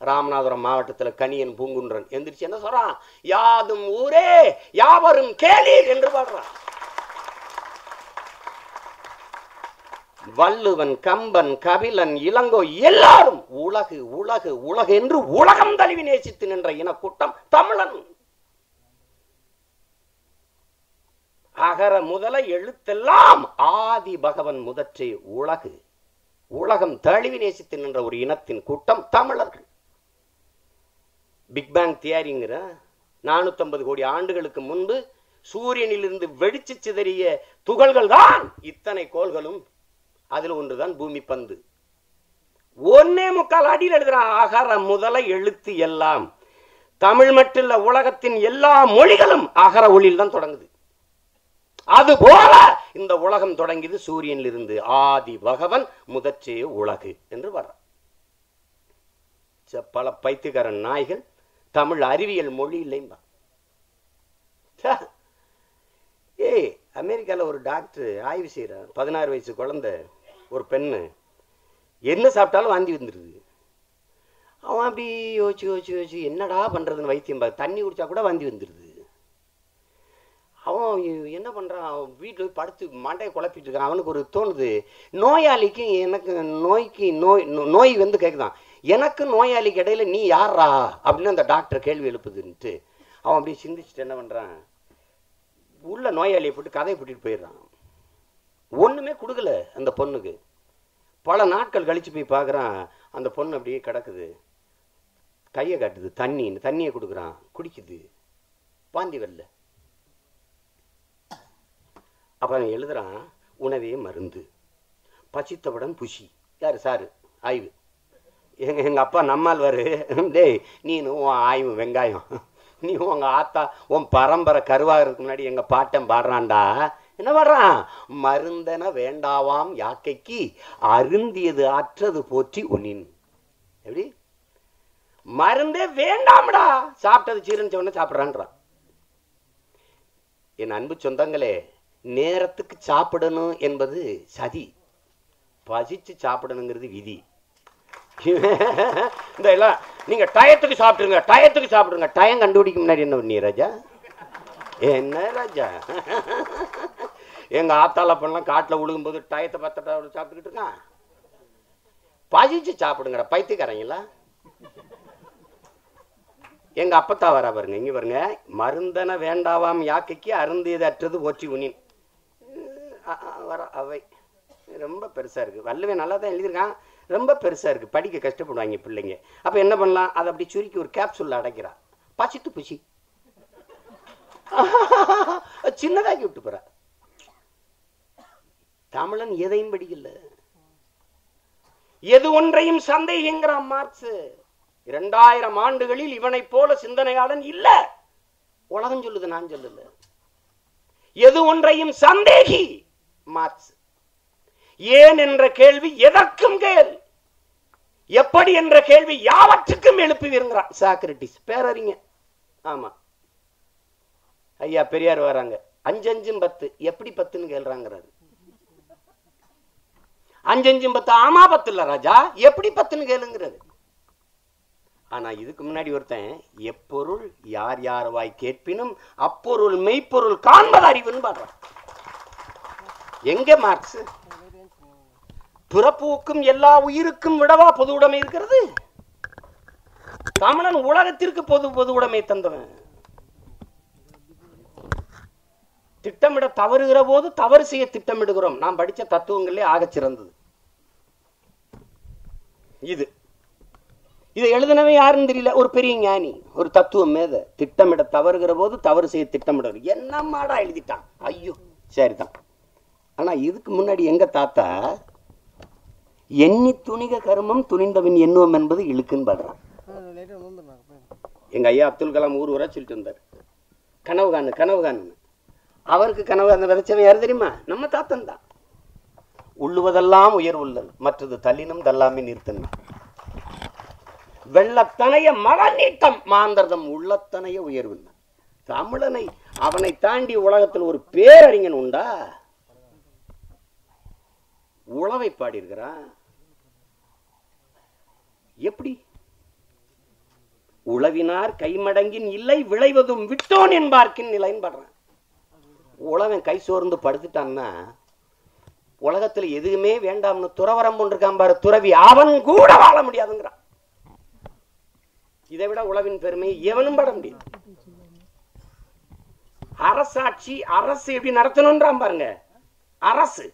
ராமநாதபுரம் மாவட்டத்தில் கணியன் பூங்குன்றன் எந்திரிச்சு என்ன சொல்றான்? யாதும் ஊரே யாவரும் கேளீர் என்று பாடுறான். வள்ளுவன் கம்பன் கபிலன் இளங்கோ எல்லாரும் உலகு உலகு உலகு என்று உலகம் தழுவி நேசித்து நின்ற இனக்கூட்டம் தமிழன். அகர முதல எழுத்தெல்லாம் ஆதி பகவன் முதற்றே உலகு உலகம் தழுவி நேசித்து நின்ற ஒரு இனத்தின் கூட்டம் தமிழர்கள். பிக் பேங் தியரிங்கிற 450 கோடி ஆண்டுகளுக்கு முன்பு சூரியனிலிருந்து வெடிச்சு சிதறிய துகள்கள் தான் இத்தனை கோள்களும். அதில் ஒன்றுதான் பூமி பந்து. 1.25 அடியில் எழுதுறான். அகர முதல எழுத்து எல்லாம். தமிழ் மட்டும் இல்ல, உலகத்தின் எல்லா மொழிகளும் அகர ஒளியில் தான் தொடங்குது. அது போல இந்த உலகம் தொடங்கியது சூரியனில் இருந்து. ஆதி பகவன் முதற்றே உலகு என்று வர்ற பல பைத்தியக்காரன் நாய்கள் தமிழ் அறிவியல் மொழி இல்லைம்பா. ஏய், அமெரிக்காவில் ஒரு டாக்டர் ஆய்வு செய்யறார். 16 வயசு குழந்தை, ஒரு பெண்ணு, என்ன சாப்பிட்டாலும் வாந்தி வந்துடுது. அவன் அப்படி யோசிச்சு யோசிச்சு யோசிச்சு என்னடா பண்றதுன்னு வைத்தியம் பார்த்து தண்ணி குடிச்சா கூட வாந்தி வந்துடுது. அவன் என்ன பண்றான், அவன் வீட்டில் போய் படுத்து மண்டையை குழப்பிட்டு இருக்கான். அவனுக்கு ஒரு தோணுது, நோயாளிக்கு எனக்கு நோய் வந்து கேட்குதான், எனக்கு நோயாளிக்கு இடையில நீ யாரா அப்படின்னு அந்த டாக்டர் கேள்வி எழுப்புதுன்ட்டு அவன் அப்படியே சிந்திச்சுட்டு என்ன பண்றான், உள்ள நோயாளியை போட்டு கதையை போட்டுட்டு போயிடுறான். ஒண்ணுமே கொடுக்கல அந்த பொண்ணுக்கு. பல நாட்கள் கழிச்சு போய் பார்க்குறான், அந்த பொண்ணு அப்படியே கிடக்குது, கையை காட்டுது, தண்ணியை கொடுக்குறான், குடிக்குது, வாந்தி வரல. அப்ப அவன் எழுதுறான், உணவே மருந்து, பசித்தவுடன் புஷி. யாரு சாரு ஆய்வு. எங்க அப்பா நம்மால் வரு, டேய் நீனு உன் ஆய்வு வெங்காயம், நீ உங்க ஆத்தா உன் பரம்பரை கருவாகிறதுக்கு முன்னாடி எங்க பாட்டன் பாடுறான்டா. என்ன பாடுறான், மருந்தன வேண்டாவாம் யாக்கைக்கு அருந்தியது அற்றது போற்றி உனின். எப்படி மருந்தே வேண்டாம்டா, சாப்பிட்டது சீரணிச்ச உடனே சாப்பிட்றான்றான். என் அன்பு சொந்தங்களே, நேரத்துக்கு சாப்பிடணும் என்பது சதி, பசிச்சு சாப்பிடணுங்கிறது விதி. இந்த எல்லாம் நீங்க டயத்துக்கு சாப்பிடுங்க, டயத்துக்கு சாப்பிடுங்க. டயம் கண்டுபிடிக்க முன்னாடி என்ன பண்ணி ராஜா, என்ன ராஜா, எங்க ஆத்தால பண்ணலாம் காட்டுல விழுகும்போது டயத்தை பத்தட்டா சாப்பிட்டுக்கிட்டு இருக்கான். பசிச்சு சாப்பிடுங்கடா பைத்தியக்காரங்களா. எங்க அப்பத்தா வரா பாருங்க, இங்க பாருங்க, மருந்தன வேண்டாவாம் யாக்கைக்கு அருந்தியது அற்றது போற்றி உனின். வர அவை ரொம்ப பெருசா இருக்கு. வள்ளுவன் நல்லா தான் எழுதியிருக்கான், ரொம்ப பெருசா இருக்கு, படிக்க கஷ்டப்படுவாங்க பிள்ளைங்க. அப்ப என்ன பண்ணலாம், அதை அப்படி சுருக்கி ஒரு கேப்சூல்ல அடைக்கிறா, பசித்து புசி சின்னதாக்கி விட்டு போற. தமிழன் எதையும் படிக்கல, எது ஒன்றையும் சந்தேகங்கிறான் மார்க்ஸ். 2000 ஆண்டுகளில் இவனை போல சிந்தனையாளன் இல்ல, உலகம் சொல்லுது, நான் சொல்லல. எது ஒன்றையும் சந்தேகி மார்க்ஸ். ஏன் என்ற கேள்வி எதற்கும் கேள், எப்படி என்ற கேள்வி யாவற்றுக்கும் எழுப்பி வருகிறான் சாக்ரட்டிஸ் பேரறிஞர். ஆமா ஐயா பெரியார் வராங்க, 5 5 10 எப்படி 10ன்னு கேள்றாங்கிறாரு. 5 5 10 ஆமா 10 இல்ல ராஜா, எப்படி 10ன்னு கேளுங்கிறது. ஆனா இதுக்கு முன்னாடி ஒருத்தன், எப்பொருள் யார் யார் வாய் கேட்பினும் அப்பொருள் மெய்ப்பொருள் காண்பது அறிவுன்னு பாடுறான். எங்க மார்க்ஸ், பிறப்புக்கும் எல்லா உயிருக்கும் விடவா பொது உடைமை இருக்கிறது? தமிழன் உலகத்திற்கு பொது உடைமை தந்தவன். திட்டமிட தவறுகிற போது தவறு செய்ய திட்டமிடுகிறோம். நாம் படிச்ச தத்துவங்களே ஆகச் சிறந்தது இது. இதை எழுதினவே யாருன்னு தெரியல, ஒரு பெரிய ஞானி, ஒரு தத்துவம் மேத. திட்டமிட தவறுகிற போது தவறு செய்ய திட்டமிட. என்ன மாடா எழுதிட்டான், ஐயோ சரிதான். ஆனா இதுக்கு முன்னாடி எங்க தாத்தா, எண்ணி துணிக கருமம் துணிந்தவன் எண்ணுவம் என்பது இழுக்குன்னு பாடுறான். எங்க ஐயா அப்துல் கலாம் ஊர் ஊரா சொல்லிட்டு இருந்தார், கனவு காணு கனவு காணு. அவருக்கு கனவு அந்த விதைச்சவன் யாரு தெரியுமா, நம்ம தாத்தன் தான். உள்ளுவதெல்லாம் உயர்வுள்ளல், மற்றது தள்ளினும் தள்ளாமே நிறுத்தன். வெள்ளத்தனைய மழ நீட்டம் மாந்தர்தம் உள்ளத்தனைய உயர்வு. தமிழனை அவனை தாண்டி உலகத்தில் ஒரு பேரறிஞன் உண்டா? உளவை பாடியிருக்கிறான். எப்படி உளவினார் கைமடங்கின் இல்லை விளைவதும் விட்டோன் என்பார்க்கின் நிலைன்னு பாடுறான். உழவன் கை சோர்ந்து படுத்துட்டான்னா உலகத்துல எதுவுமே வேண்டாம்னு துறவரம் கொண்டிருக்கான் பாரு துறவி, அவன் கூட வாழ முடியாதுங்கிறான். இதை விட உழவின் பெருமை எவனும் பட முடியாது. அரசாட்சி அரசு எப்படி நடத்தணும்ன்றான் பாருங்க. அரசு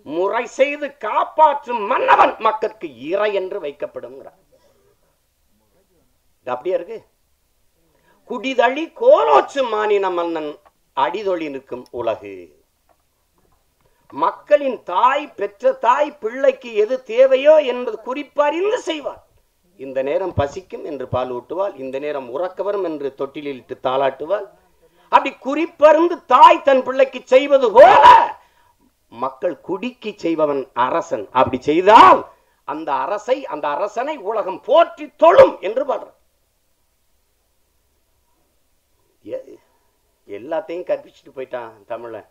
முறை செய்து காப்பாற்றும் மன்னவன் மக்களுக்கு இறை என்று வைக்கப்படும். அப்படியே இருக்கு. குடிதழி கோலோச்சு மானின மன்னன் அடிதொழி நிற்கும் உலகு. மக்களின் தாய், பெற்ற தாய் பிள்ளைக்கு எது தேவையோ என்பது குறிப்பறிந்து செய்வார். இந்த நேரம் பசிக்கும் என்று பால் ஊட்டுவாள், இந்த நேரம் உறக்க வரும் என்று தொட்டிலில் இட்டு தாளாட்டுவாள். அப்படி குறிப்பறிந்து தாய் தன் பிள்ளைக்கு செய்வது போல மக்கள் குடிக்கு செய்பவன் அரசன். அப்படி செய்தால் அந்த அரசனை உலகம் போற்றி தொழும் என்று பாடுற. எல்லாத்தையும் கற்பிச்சுட்டு போயிட்டான் தமிழன்.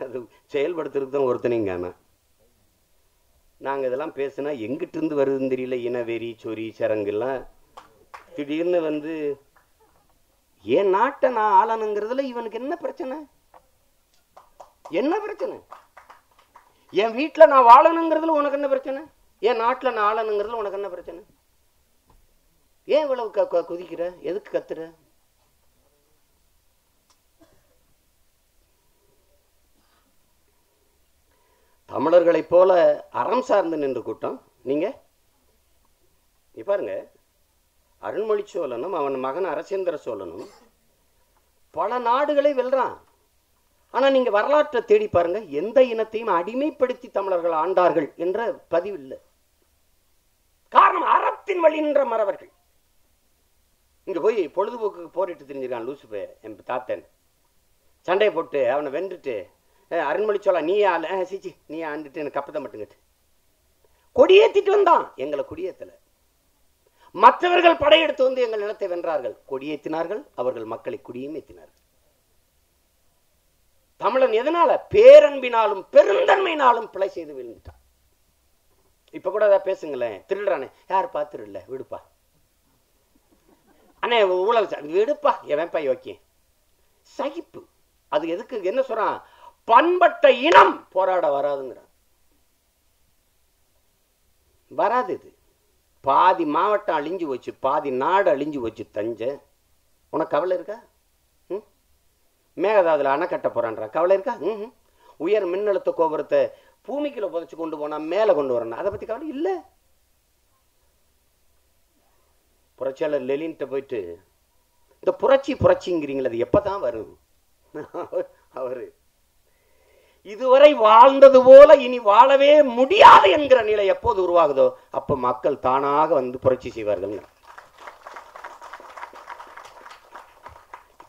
அது செயல்படுத்துறதுக்கு தான் ஒருத்தனையும் காண. நாங்க இதெல்லாம் பேசினா எங்கிட்டு இருந்து வருதுன்னு தெரியல. இனவெறி, சொறி, சரங்குலாம் திடீர்னு வந்து என் நாட்டை நான் ஆளணுங்கிறதுல இவனுக்கு என்ன பிரச்சனை? என்ன பிரச்சனை? என் வீட்டுல நான் வாழணுங்கிறதுல உனக்கு என்ன பிரச்சனை? என் நாட்டுல நான் ஆளணுங்கிறதுல உனக்கு என்ன பிரச்சனை? ஏன் இவ்வளவு குதிக்கிற? எதுக்கு கத்துற? தமிழர்களை போல அறம் சார்ந்து நின்ற கூட்டம் நீங்க பாருங்க. அருண்மொழி சோழனும் அவன் மகன் அரசேந்திர சோழனும் பல நாடுகளை வெல்றான். ஆனா நீங்க வரலாற்றை தேடி பாருங்க, எந்த இனத்தையும் அடிமைப்படுத்தி தமிழர்கள் ஆண்டார்கள் என்ற பதிவு இல்லை. காரணம் அறத்தின் வழி நின்ற மறவர்கள். இங்க போய் பொழுதுபோக்கு போரிட்டு தெரிஞ்சிருக்கான் லூசுபே என் தாத்தன். சண்டையை போட்டு அவனை வென்றுட்டு அருண்மொழி சோழ நீ சிச்சி நீ ஆண்டுட்டு எனக்கு கப்பத்தை மட்டுங்கிட்டு கொடியேற்றிட்டு வந்தான். எங்களை கொடியேற்றல. மற்றவர்கள் படையெடுத்து வந்து எங்கள் நிலத்தை வென்றார்கள், கொடியேற்றினார்கள். அவர்கள் மக்களை குடியும் ஏற்றினார்கள். தமிழன் எதனால? பேரன்பினாலும் பெருந்தன்மையினாலும் பிழை செய்து விழுந்துட்டான். இப்ப கூட ஏதாவது பேசுங்களேன், திருடுறானே, யார் பார்த்துருல விடுப்பா, அண்ணே ஊழல் விடுப்பா, எவன்பா யோக்கியம், சகிப்பு. அது எதுக்கு? என்ன சொல்றான்? பண்பட்ட இனம் போராட வராதுங்கிறான். வராது. இது பாதி மாவட்டம் அழிஞ்சு வச்சு, பாதி நாடு அழிஞ்சு வச்சு தஞ்சை. உனக்கு கவலை இருக்கா? மேகதாதுல அணை கட்ட போறான்ற கவலை இருக்கா? உயர் மின்னழுத்த கோபுரத்தை பூமிக்குள்ள புதைச்சு கொண்டு போனா மேல கொண்டு வரணும், அதை பத்தி கவலை இல்ல. புரட்சியாளர் லெனின்ட்ட போயிட்டு இந்த புரட்சிங்கிறீங்களா, அது எப்பதான் வரும்? அவரு இதுவரை வாழ்ந்தது போல இனி வாழவே முடியாது என்கிற நிலை எப்போது உருவாகுதோ அப்ப மக்கள் தானாக வந்து புரட்சி செய்வார்கள்.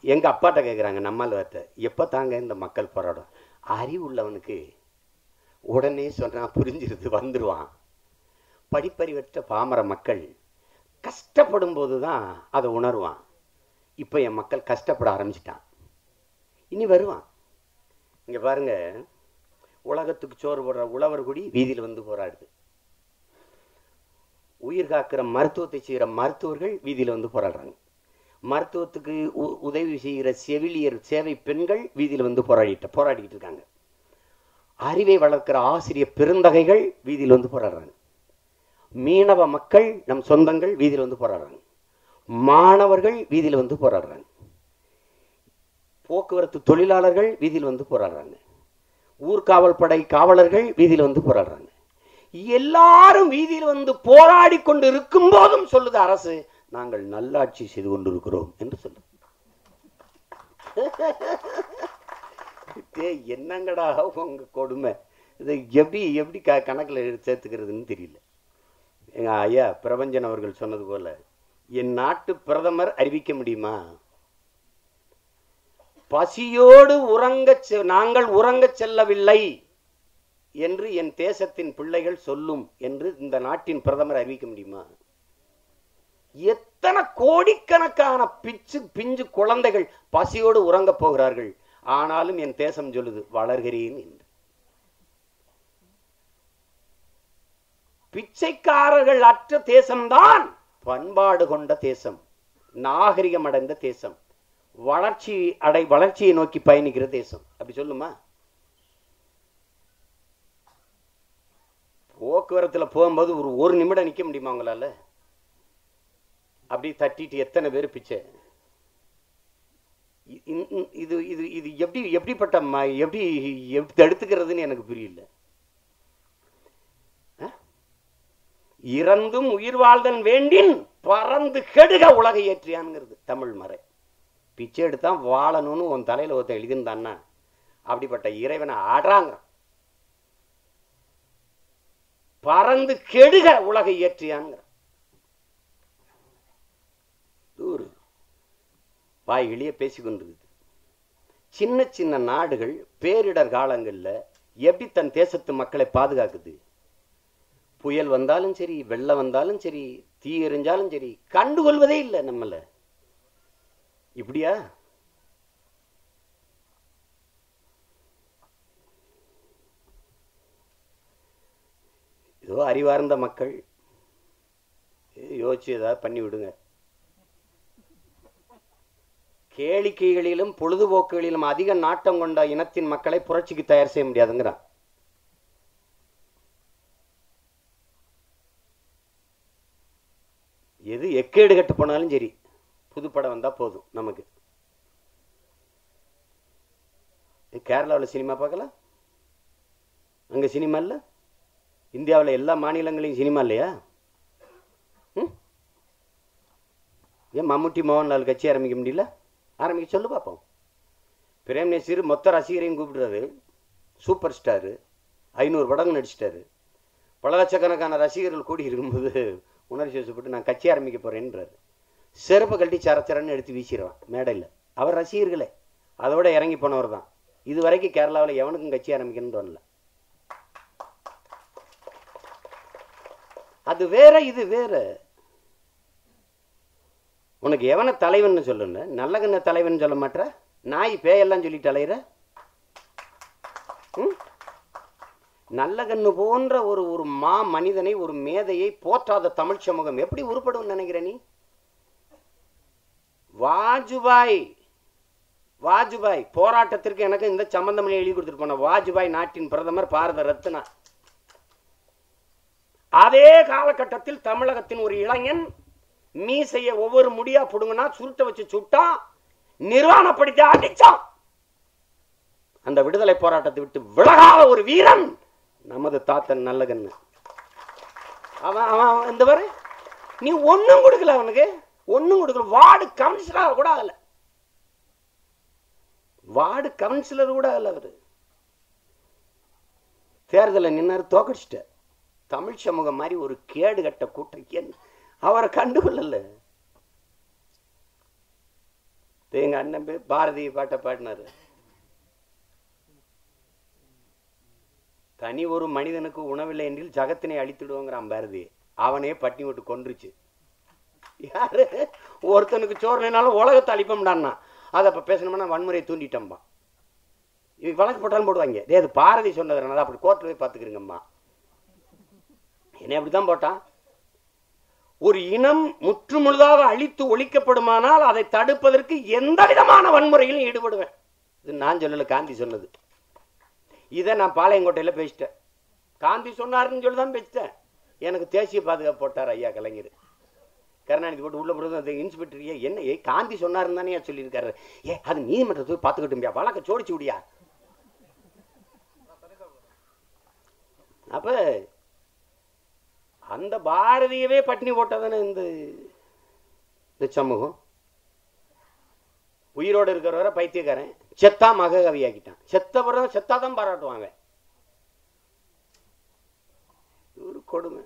எங்க அப்பாட்ட கேட்கிறாங்க நம்மாழ்வார்ட்ட, எப்ப தாங்க இந்த மக்கள் போராடும்? அறிவு உள்ளவனுக்கு உடனே சொன்னா புரிஞ்சிருது, வந்துருவான். படிப்பறிவற்ற பாமர மக்கள் கஷ்டப்படும் போதுதான் அதை உணர்வான். இப்ப என் மக்கள் கஷ்டப்பட ஆரம்பிச்சிட்டான், இனி வருவான். இங்க பாருங்க, உலகத்துக்கு சோறு போடுற உழவர் குடி வீதியில் வந்து போராடுது. உயிர் காக்கிற மருத்துவத்தை செய்கிற மருத்துவர்கள் வீதியில் வந்து போராடுறாங்க. மருத்துவத்துக்கு உதவி செய்கிற செவிலியர் சேவை பெண்கள் வீதியில் வந்து போராடிக்கிட்டு இருக்காங்க. அறிவை வளர்க்கிற ஆசிரியர் பெருந்தகைகள் வீதியில் வந்து போராடுறாங்க. மீனவ மக்கள் நம் சொந்தங்கள் வீதியில் வந்து போராடுறாங்க. மாணவர்கள் வீதியில் வந்து போராடுறாங்க. போக்குவரத்து தொழிலாளர்கள் வீதியில் வந்து போராடுறாங்க. ஊர்காவல் படை காவலர்கள் வீதியில் வந்து போராடுறாங்க. எல்லாரும் வீதியில் வந்து போராடி கொண்டு இருக்கும் போதும் சொல்லுது அரசு, நாங்கள் நல்லாட்சி செய்து கொண்டிருக்கிறோம் என்று சொல்லுது. என்னங்கடா உங்க கொடுமை, இதை எப்படி கணக்கில் சேர்த்துக்கிறதுன்னு தெரியல. எங்க ஐயா பிரபஞ்சன் அவர்கள் சொன்னது போல, என் நாட்டு பிரதமர் அறிவிக்க முடியுமா? பசியோடு நாங்கள் உறங்க செல்லவில்லை என்று என் தேசத்தின் பிள்ளைகள் சொல்லும் என்று இந்த நாட்டின் பிரதமர் அறிவிக்க முடியுமா? எத்தனை கோடிக்கணக்கான பிஞ்சு குழந்தைகள் பசியோடு உறங்க போகிறார்கள். ஆனாலும் என் தேசம் சொல்லுது வளர்கிறேன் என்று. பிச்சைக்காரர்கள் அற்ற தேசம்தான் பண்பாடு கொண்ட தேசம், நாகரிகம் அடைந்த தேசம், வளர்ச்சியை நோக்கி பயணிக்கிற தேசம். அப்படி சொல்லுமா? போக்குவரத்துல போகும்போது ஒரு நிமிடம் நிக்க முடியுமா உங்களால? அப்படி தட்டிட்டு எத்தனை பேர் பிச்சை. இது இது இது எப்படிப்பட்ட எப்படி எடுத்துக்கிறதுன்னு எனக்கு புரியல. இறந்தும் உயிர் வாழ்தல் வேண்டின் பறந்து கெடுக உலகை ஏற்றியான்ங்கிறது தமிழ் மறை. பிச்சை எடுத்தான் வாழணும்னு உன் தலையில ஒருத்தன் எழுதியிருந்தான்னா அப்படிப்பட்ட இறைவனை ஆடுறாங்க. பறந்து கெடுக உலகை இயற்றியான். வாய்களியே பேசிக்கொண்டிருக்குது. சின்ன சின்ன நாடுகள் பேரிடர் காலங்களில் எப்படி தன் தேசத்து மக்களை பாதுகாக்குது? புயல் வந்தாலும் சரி, வெள்ளம் வந்தாலும் சரி, தீ எறிஞ்சாலும் சரி, கண்டுகொள்வதே இல்லை நம்மள. இப்படியா? ஏதோ அறிவார்ந்த மக்கள் யோசிச்சு ஏதாவது பண்ணி விடுங்க. கேளிக்கைகளிலும் பொழுதுபோக்குகளிலும் அதிக நாட்டம் கொண்ட இனத்தின் மக்களை புரட்சிக்கு தயார் செய்ய முடியாதுங்கிறான். எது எக்கேடு கட்டு போனாலும் சரி, புதுப்படம் வந்தா போதும் நமக்கு. கேரளாவில் சினிமா பார்க்கலாம், அங்க சினிமா இல்ல. இந்தியாவில் எல்லா மாநிலங்களையும் சினிமா இல்லையா? ஏன் மம்முட்டி மோகன்லால் கட்சி ஆரம்பிக்க முடியல? ஆரம்பிக்க சொல்லு பார்ப்போம். பிரேம் நசீர் மொத்த ரசிகரையும் கூப்பிடுறாரு, சூப்பர் ஸ்டாரு, 500 படங்கள் நடிச்சிட்டாரு. பல லட்சக்கணக்கான ரசிகர்கள் கூடி இருக்கும்போது உணர்ச்சி வசப்பட்டு நான் கட்சி ஆரம்பிக்க போறேன்றாரு. செருப்பு கழட்டி சரச்சரன்னு எடுத்து வீசிடுவான் மேடையில். அவர் ரசிகர்களே அதோட இறங்கி போனவர் தான். இது வரைக்கும் கேரளாவில் எவனுக்கும் கட்சி ஆரம்பிக்கணும்னு தோணல. அது வேற, இது வேற. உனக்கு எவன தலைவன் சொல்லுங்க, நல்ல கண்ண தலைவன் சொல்ல மாட்டேற, நாய் பேயெல்லாம் சொல்லிட்டு அலையிற. நல்ல கண்ணு போன்ற ஒரு ஒரு மா மனிதனை, ஒரு மேதையை போற்றாத தமிழ் சமூகம் எப்படி உருப்படும் நினைக்கிற நீ? வாஜ்பாய் போராட்டத்திற்கு எனக்கு இந்த சம்பந்தம் எழுதி கொடுத்துட்டு போன வாஜ்பாய் நாட்டின் பிரதமர், பாரத ரத்னா. அதே காலகட்டத்தில் தமிழகத்தின் ஒரு இளைஞன் மீசைய ஒவ்வொரு முடியா புடுங்கினா சுருட்ட வச்சு சுட்டா, நிர்வாணப்படுத்தி அடிச்சான். அந்த விடுதலை போராட்டத்தை விட்டு விலகாத ஒரு வீரன் நமது தாத்தன் நல்லகண்ணு. அவன் இந்த வரை நீ ஒன்னும் கொடுக்கல, அவனுக்கு ஒன்னும் கொடுக்கல. வார்டு கவுன்சிலர் கூட ஆகல, வார்டு கவுன்சிலர் கூட ஆகல. அவரு தேர்தலை நின்று தோக்கடிச்சிட்ட. தமிழ் சமூகம் மாதிரி ஒரு கேடு கட்ட கூட்டம் அவரை கண்டுகொள்ளல. எங்க அண்ணன் பாரதி பாட்டை பாடினாரு. தனி ஒரு மனிதனுக்கு உணவில்லை என்றில் ஜகத்தினை அழித்துடுவோங்கிறான் பாரதி. அவனே பட்டி விட்டு கொன்றுச்சு. யாரு? ஒருத்தனுக்கு சோறுனாலும் உலகத்தை அழிப்போம்டான்னா. அதை அப்ப பேசணும்னா வன்முறையை தூண்டிட்டோம்பா. இவங்க வழக்கு போட்டாலும் போடுவாங்க. அது பாரதி சொன்னதுனால அப்படி கோர்ட்டு போய் பார்த்துக்கிறீங்கம்மா. என்ன அப்படித்தான் போட்டான். ஒரு இனம் முற்று முழுதாக அழித்து ஒழிக்கப்படுமானால் அதை தடுப்பதற்கு எந்த விதமான வன்முறையிலும் ஈடுபடுவேன். இது நான் சொல்லல, காந்தி சொன்னது. இதை நான் பாளையங்கோட்டையில பேசிட்டேன். காந்தி சொன்னாருன்னு சொல்லிதான் பேசிட்டேன். எனக்கு தேசிய பாதுகாப்பு போட்டார் ஐயா கலைஞர். கருணாநிதி போட்டு உள்ள போடுறது இன்ஸ்பெக்டர் என்ன காந்தி சொன்னாருன்னு தானே சொல்லியிருக்காரு. அது நீதிமன்றத்துக்கு பார்த்துக்கிட்டு வழக்க சோடிச்சு விடியா. அப்ப அந்த பாரதியவே பட்டினி போட்டதானே இந்த சமூகம். உயிரோடு இருக்கிறவரை பைத்தியக்காரன், செத்தா மககவி ஆக்கிட்டான். செத்தவரை செத்தாதான் பாராட்டுவாங்க. ஒரு கொடுமை.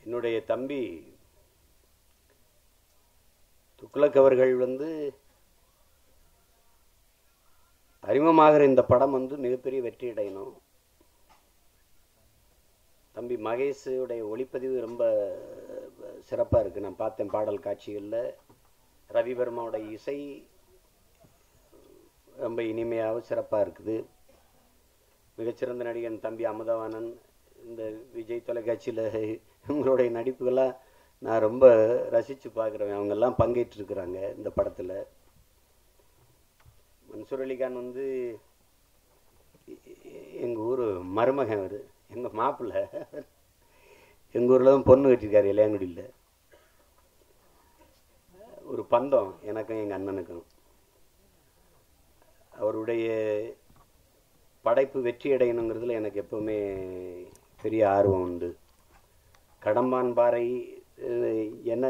என்னுடைய தம்பி துக்ளக் அவர்கள் அறிமுகமாகிற இந்த படம் மிகப்பெரிய வெற்றி அடையணும். தம்பி மகேஷுடைய ஒளிப்பதிவு ரொம்ப சிறப்பாக இருக்குது. நான் பார்த்தேன் பாடல் காட்சிகளில். ரவிவர்மாவோட இசை ரொம்ப இனிமையாக சிறப்பாக இருக்குது. மிகச்சிறந்த நடிகன் தம்பி அமுதவாணன். இந்த விஜய் தொலைக்காட்சியில் இவங்களுடைய நடிப்புகள்லாம் நான் ரொம்ப ரசித்து பார்க்குறேன். அவங்கெல்லாம் பங்கேற்றிருக்கிறாங்க இந்த படத்தில். மன்சூர் அலிகான் எங்கள் ஊர் மருமகன். அவர் எங்கள் மாப்பிள்ளை. எங்கள் ஊரில் தான் பொண்ணு கட்டியிருக்காரு இளையாங்குடியில். ஒரு பந்தம் எனக்கும் எங்கள் அண்ணனுக்கும். அவருடைய படைப்பு வெற்றி அடையணுங்கிறதுல எனக்கு எப்பவுமே பெரிய ஆர்வம் உண்டு. கடம்பான் பாறை என்ன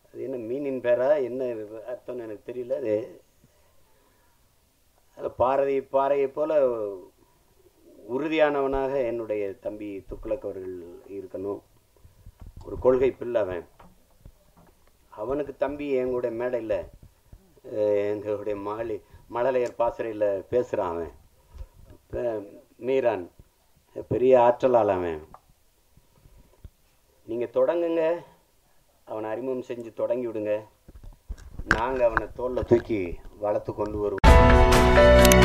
அது என்ன மீனின் பேரா என்ன அர்த்தம்னு எனக்கு தெரியல. அது பாறையை போல உறுதியானவனாக என்னுடைய தம்பி துக்ளக் அவர்கள் இருக்கணும். ஒரு கொள்கை பிள்ளை அவனுக்கு தம்பி எங்களுடைய மேடையில் எங்களுடைய மழலையர் பாசறையில் பேசுகிறான். அவன் மீரான் பெரிய ஆற்றலால் அவன். நீங்கள் தொடங்குங்க, அவனை அறிமுகம் செஞ்சு தொடங்கி விடுங்க, நாங்கள் அவனை தோளில் தூக்கி வளர்த்து கொண்டு வருவோம்.